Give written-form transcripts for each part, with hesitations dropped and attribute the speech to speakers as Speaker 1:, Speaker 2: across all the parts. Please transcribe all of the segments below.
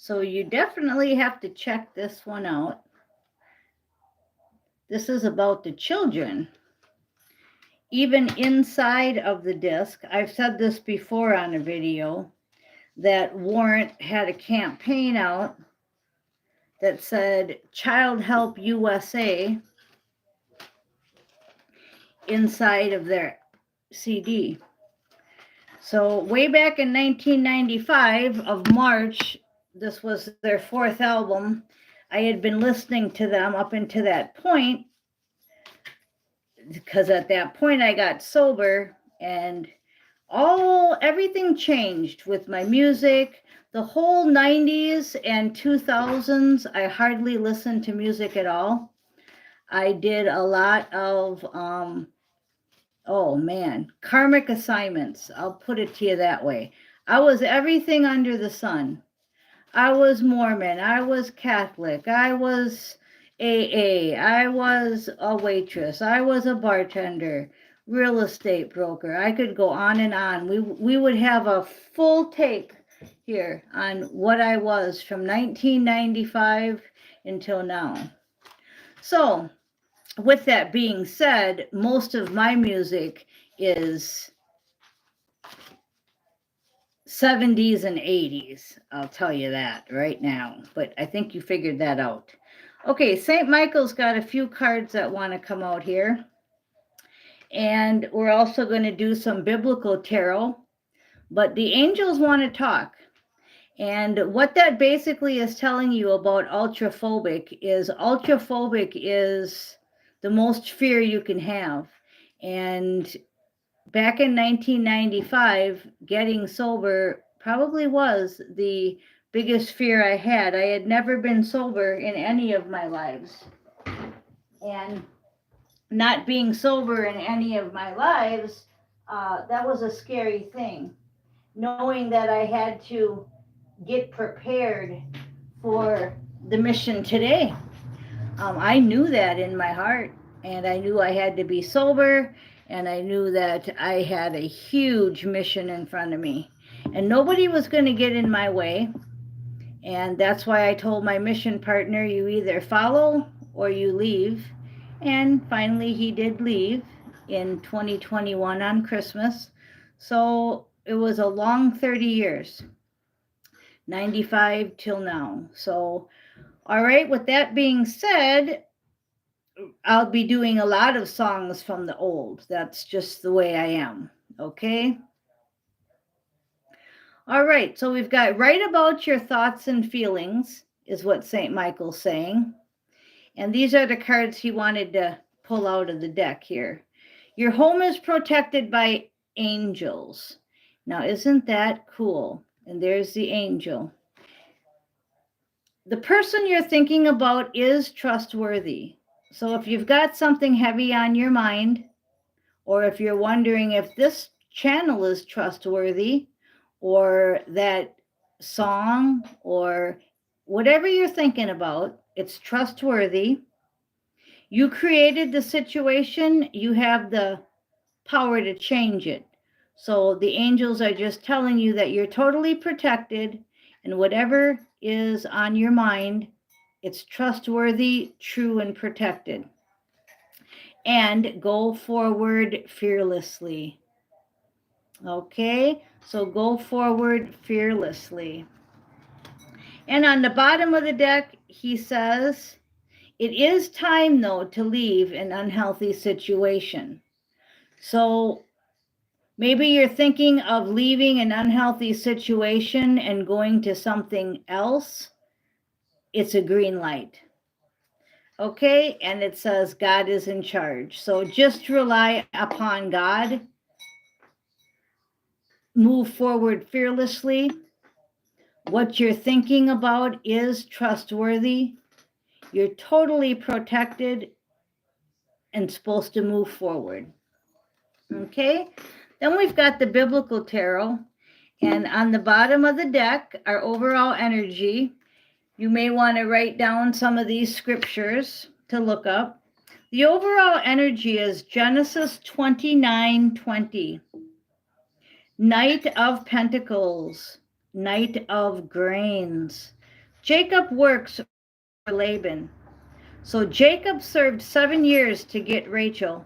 Speaker 1: So you definitely have to check this one out. This is about the children. Even inside of the disc, I've said this before on a video, that Warrant had a campaign out that said Child Help USA inside of their CD. So way back in 1995 of March, this was their 4th album. I had been listening to them up until that point, because at that point I got sober, and everything changed with my music. The whole 90s and 2000s, I hardly listened to music at all. I did a lot of karmic assignments. I'll put it to you that way. I was everything under the sun. I was Mormon, I was Catholic, I was AA, I was a waitress, I was a bartender, real estate broker. I could go on and on. We would have a full tape here on what I was from 1995 until now. So, with that being said, most of my music is 70s and 80s. I'll tell you that right now, but I think you figured that out. Okay, St. Michael's got a few cards that want to come out here. And we're also going to do some biblical tarot, but the angels want to talk. And what that basically is telling you about ultraphobic is the most fear you can have. And back in 1995, getting sober probably was the biggest fear I had. I had never been sober in any of my lives. And not being sober in any of my lives, that was a scary thing. Knowing that I had to get prepared for the mission today. I knew that in my heart, and I knew I had to be sober, and I knew that I had a huge mission in front of me, and nobody was going to get in my way. And that's why I told my mission partner, you either follow or you leave. And finally he did leave in 2021 on Christmas. So it was a long 30 years, 95 till now. So, all right, with that being said, I'll be doing a lot of songs from the old. That's just the way I am, okay? All right, so we've got write about your thoughts and feelings is what St. Michael's saying. And these are the cards he wanted to pull out of the deck here. Your home is protected by angels. Now, isn't that cool? And there's the angel. The person you're thinking about is trustworthy. So if you've got something heavy on your mind, or if you're wondering if this channel is trustworthy, or that song, or whatever you're thinking about, it's trustworthy. You created the situation, you have the power to change it. So the angels are just telling you that you're totally protected, and whatever is on your mind, it's trustworthy, true, and protected. And go forward fearlessly. Okay, so go forward fearlessly. And on the bottom of the deck, he says, it is time, though, to leave an unhealthy situation. So maybe you're thinking of leaving an unhealthy situation and going to something else. It's a green light. Okay, and it says God is in charge. So just rely upon God. Move forward fearlessly. What you're thinking about is trustworthy. You're totally protected and supposed to move forward. Okay, then we've got the biblical tarot. And on the bottom of the deck, our overall energy. You may want to write down some of these scriptures to look up. The overall energy is Genesis 29:20. Knight of Pentacles, Knight of Grains, Jacob works for Laban. So Jacob served 7 years to get Rachel,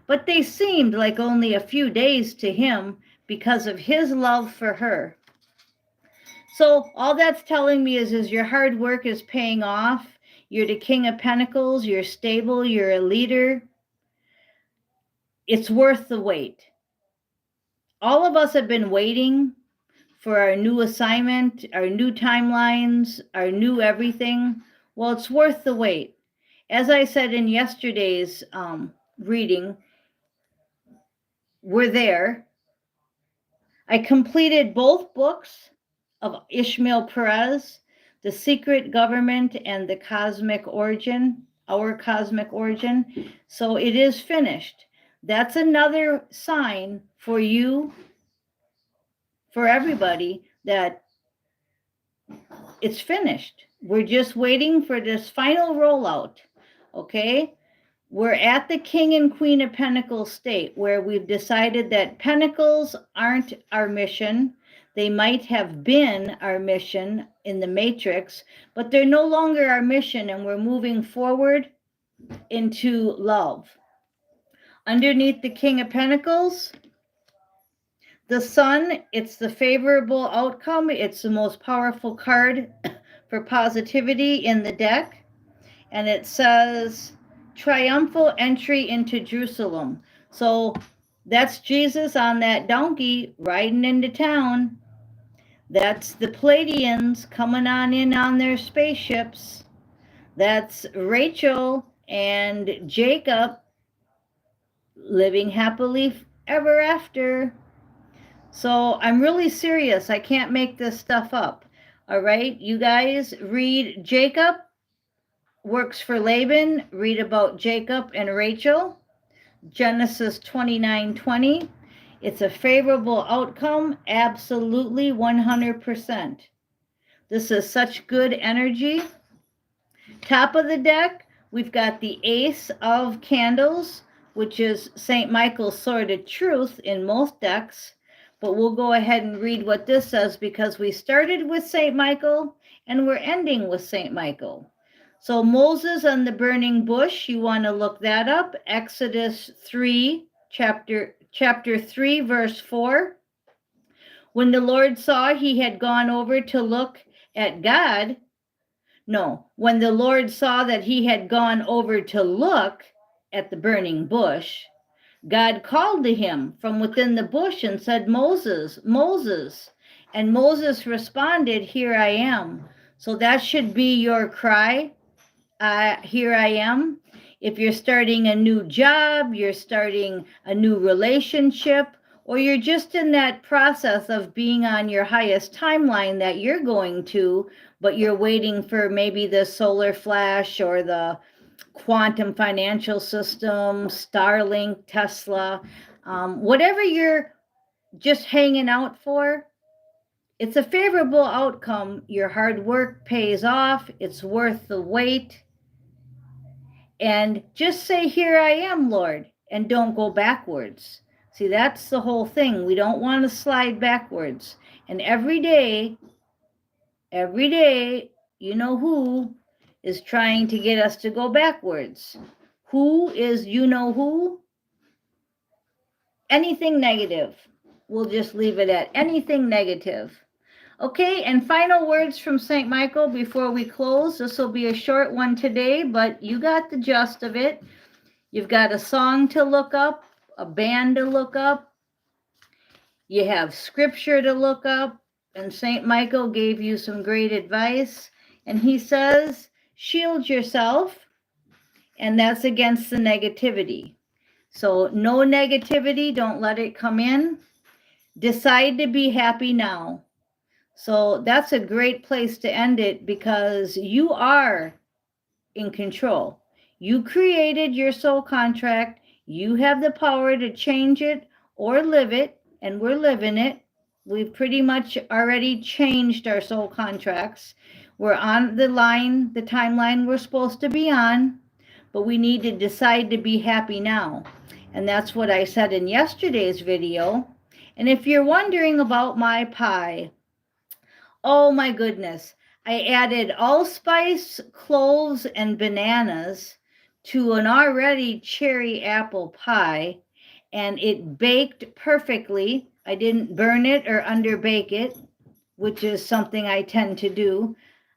Speaker 1: but they seemed like only a few days to him because of his love for her. So all that's telling me is your hard work is paying off. You're the King of Pentacles. You're stable. You're a leader. It's worth the wait. All of us have been waiting for our new assignment, our new timelines, our new everything. Well, it's worth the wait. As I said in yesterday's reading, we're there. I completed both books of Ishmael Perez, The Secret Government and the Cosmic Origin, Our Cosmic Origin. So it is finished. That's another sign for you, for everybody, that it's finished. We're just waiting for this final rollout, okay? We're at the King and Queen of Pentacles state where we've decided that Pentacles aren't our mission. They might have been our mission in the Matrix, but they're no longer our mission, and we're moving forward into love. Underneath the King of Pentacles, the Sun, it's the favorable outcome. It's the most powerful card for positivity in the deck. And it says triumphal entry into Jerusalem. So that's Jesus on that donkey riding into town. That's the Pleiadians coming on in on their spaceships. That's Rachel and Jacob living happily ever after. So I'm really serious. I can't make this stuff up. All right, you guys read Jacob works for Laban. Read about Jacob and Rachel. Genesis 29:20. It's a favorable outcome. Absolutely 100%. This is such good energy. Top of the deck, we've got the Ace of Candles, which is St. Michael's Sword of Truth in most decks. But we'll go ahead and read what this says because we started with St. Michael and we're ending with St. Michael. So Moses and the burning bush, you want to look that up. Exodus 3, chapter 3, verse 4. When the Lord saw he had gone over to look at God, when the Lord saw that he had gone over to look at the burning bush, God called to him from within the bush and said, Moses, Moses. And Moses responded, here I am. So that should be your cry. Here I am. If you're starting a new job, you're starting a new relationship, or you're just in that process of being on your highest timeline that you're going to, but you're waiting for maybe the solar flash or the quantum financial system, Starlink, Tesla, whatever you're just hanging out for, it's a favorable outcome. Your hard work pays off. It's worth the wait. And just say, here I am, Lord, and don't go backwards. See, that's the whole thing. We don't want to slide backwards. And every day, you know who is trying to get us to go backwards. Who is you know who? Anything negative. We'll just leave it at anything negative. Okay, and final words from St. Michael before we close. This will be a short one today, but you got the gist of it. You've got a song to look up, a band to look up. You have scripture to look up, and St. Michael gave you some great advice. And he says, shield yourself, and that's against the negativity. So no negativity, don't let it come in. Decide to be happy now. So that's a great place to end it because you are in control. You created your soul contract. You have the power to change it or live it, and we're living it. We've pretty much already changed our soul contracts. We're on the line, the timeline we're supposed to be on, but we need to decide to be happy now. And that's what I said in yesterday's video. And if you're wondering about my pie, oh my goodness, I added allspice, cloves, and bananas to an already cherry apple pie, and it baked perfectly. I didn't burn it or underbake it, which is something I tend to do.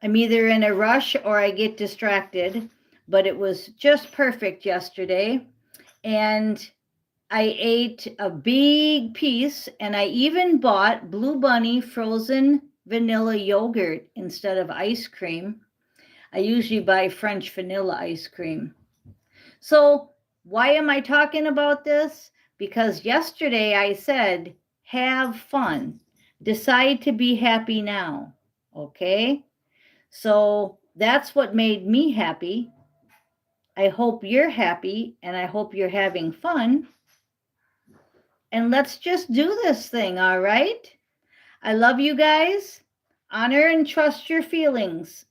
Speaker 1: I'm either in a rush or I get distracted, but it was just perfect yesterday. And I ate a big piece, and I even bought Blue Bunny frozen vanilla yogurt instead of ice cream. I usually buy French vanilla ice cream. So, why am I talking about this? Because yesterday I said, have fun. Decide to be happy now. Okay? So, that's what made me happy. I hope you're happy and I hope you're having fun. And let's just do this thing, all right? I love you guys. Honor and trust your feelings.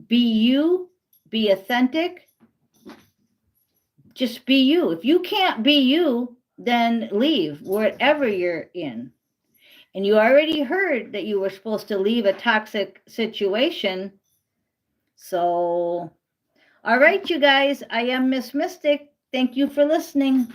Speaker 1: Be you, be authentic. Just be you. If you can't be you, then leave wherever you're in. And you already heard that you were supposed to leave a toxic situation. So, all right, you guys, I am Miss Mystic. Thank you for listening.